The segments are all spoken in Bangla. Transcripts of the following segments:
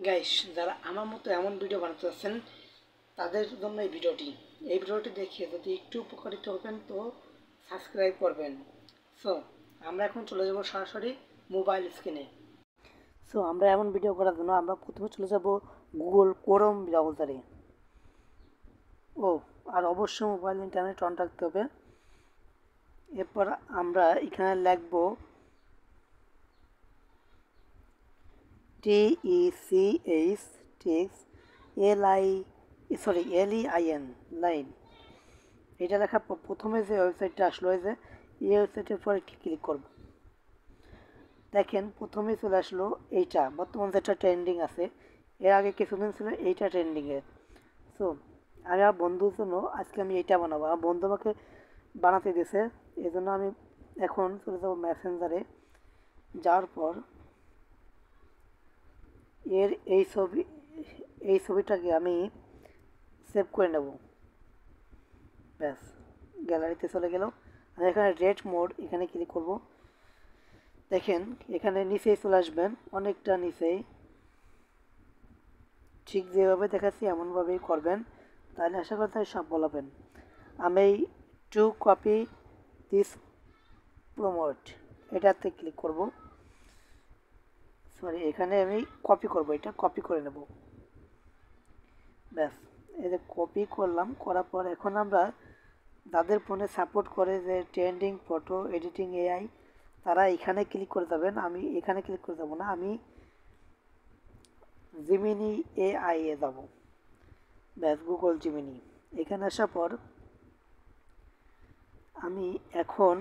গাইস, যারা আমার মতো এমন ভিডিও বানাতে চাচ্ছেন তাদের জন্য এই ভিডিওটি দেখে যদি একটু উপকারিত হবেন তো সাবস্ক্রাইব করবেন। সো আমরা এখন চলে যাব সরাসরি মোবাইল স্ক্রিনে। সো আমরা এমন ভিডিও করার জন্য আমরা প্রথমে চলে যাব গুগল ক্রোম ব্রাউজারে। আর অবশ্যই মোবাইল ইন্টারনেট অন রাখতে হবে। এরপর আমরা এখানে লিখব LEIN লাইন। এটা লেখা প্রথমে যে ওয়েবসাইটটা আসলো যে এই ওয়েবসাইটের পর একটি ক্লিক করব। দেখেন প্রথমেই চলে আসলো এইটা, বর্তমান যেটা ট্রেন্ডিং আছে। এর আগে কিছুদিন ছিল এইটা ট্রেন্ডিংয়ে। সো আমি আমার বন্ধুর জন্য আজকে আমি এইটা বানাবো। আমার বন্ধু আমাকে বানাতে দিয়েছে, এই জন্য আমি এখন চলে যাবো মেসেঞ্জারে। যাওয়ার পর এর এই ছবিটাকে আমি সেভ করে নেব। ব্যাস, গ্যালারিতে চলে গেল। আমি এখানে রেড মোড এখানে ক্লিক করব। দেখেন এখানে নিচেই চলে আসবেন, অনেকটা নিচেই। ঠিক যেভাবে দেখাচ্ছি এমনভাবেই করবেন, তাহলে আশা করি তাই সব বলাবেন। আমি টু কপি দিস প্রমোট এটাতে ক্লিক করব। এখানে আমি কপি করব, এটা কপি করে নেব। ব্যাস, এই যে কপি করলাম, করার পর এখন আমরা যাদের ফোনে সাপোর্ট করে যে ট্রেন্ডিং ফটো এডিটিং এআই, তারা এখানে ক্লিক করে যাবেন। আমি এখানে ক্লিক করে যাব না, আমি জিমিনি এআই এ যাব। ব্যাস, গুগল জিমিনি। এখানে আসার পর আমি এখন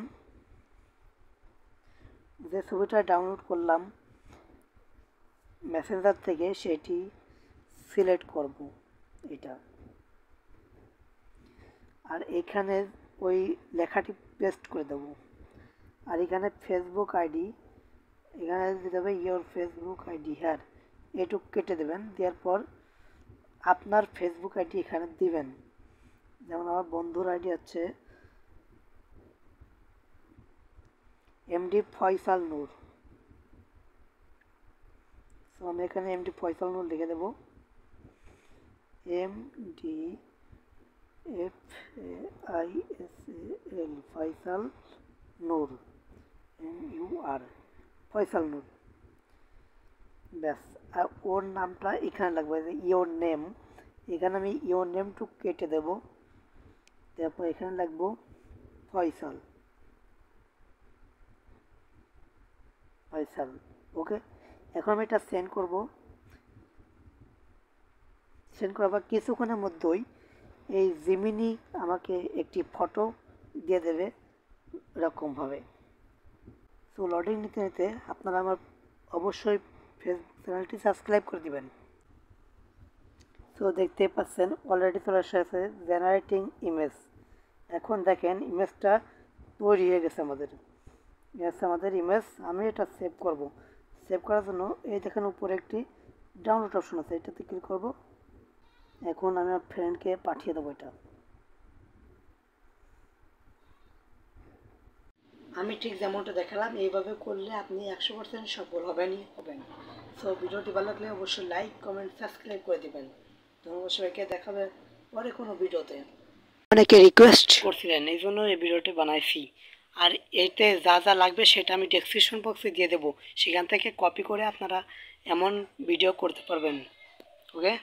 যে ছবিটা ডাউনলোড করলাম মেসেঞ্জার থেকে সেটি সিলেক্ট করব এটা, আর এখানে ওই লেখাটি পেস্ট করে দেব। আর এখানে ফেসবুক আইডি, এখানে দিতে হবে ইয়োর ফেসবুক আইডি হ্যার, এটুকু কেটে দেবেন। দেওয়ার পর আপনার ফেসবুক আইডি এখানে দিবেন। যেমন আমার বন্ধুর আইডি আছে এমডি ফয়সাল নূর। তো আমি এখানে এমডি ফয়সাল নূর লিখে দেব। এমডি FAISAL ফয়সাল নূর, NUR ফয়সাল নূর। ব্যাস, আর ওর নামটা এখানে লাগবে, যে ইয়োর নেম। এখানে আমি ইয়োর নেমটু কেটে দেব। তারপর এখানে লাগবো ফয়সাল। ওকে, এখন আমি এটা সেন্ড করব। সেন্ড করার পর কিছুক্ষণের মধ্যেই এই জিমিনি আমাকে একটি ফটো দিয়ে দেবে এরকমভাবে। সো লোডিং নিতে নিতে আপনারা আমার অবশ্যই চ্যানেলটি সাবস্ক্রাইব করে দিবেন। তো দেখতে পাচ্ছেন অলরেডি চলে এসেছে জেনারেটিং ইমেজ। এখন দেখেন ইমেজটা তৈরি হয়ে গেছে আমাদের ইমেজ। আমি এটা সেভ করব। সেভ করার জন্য এই দেখেন উপরে একটি ডাউনলোড অপশন আছে, এটাতে ক্লিক করব। এখন আমি আমার ফ্রেন্ডকে পাঠিয়ে দেবো এটা। আমি ঠিক যেমনটা দেখালাম এইভাবে করলে আপনি 100% সফল হবেন। সো ভিডিওটি ভালো লাগলে অবশ্যই লাইক কমেন্ট সাবস্ক্রাইব করে দিবেন। ধন্যবাদ সবাইকে, দেখাবে পরে কোনো ভিডিওতে। অনেকে রিকোয়েস্ট করছিলেন, এই জন্য এই ভিডিওটি বানাইছি। আর এতে যা যা লাগবে সেটা আমি ডেসক্রিপশন বক্সে দিয়ে দেবো, সেখান থেকে কপি করে আপনারা এমন ভিডিও করতে পারবেন। ওকে।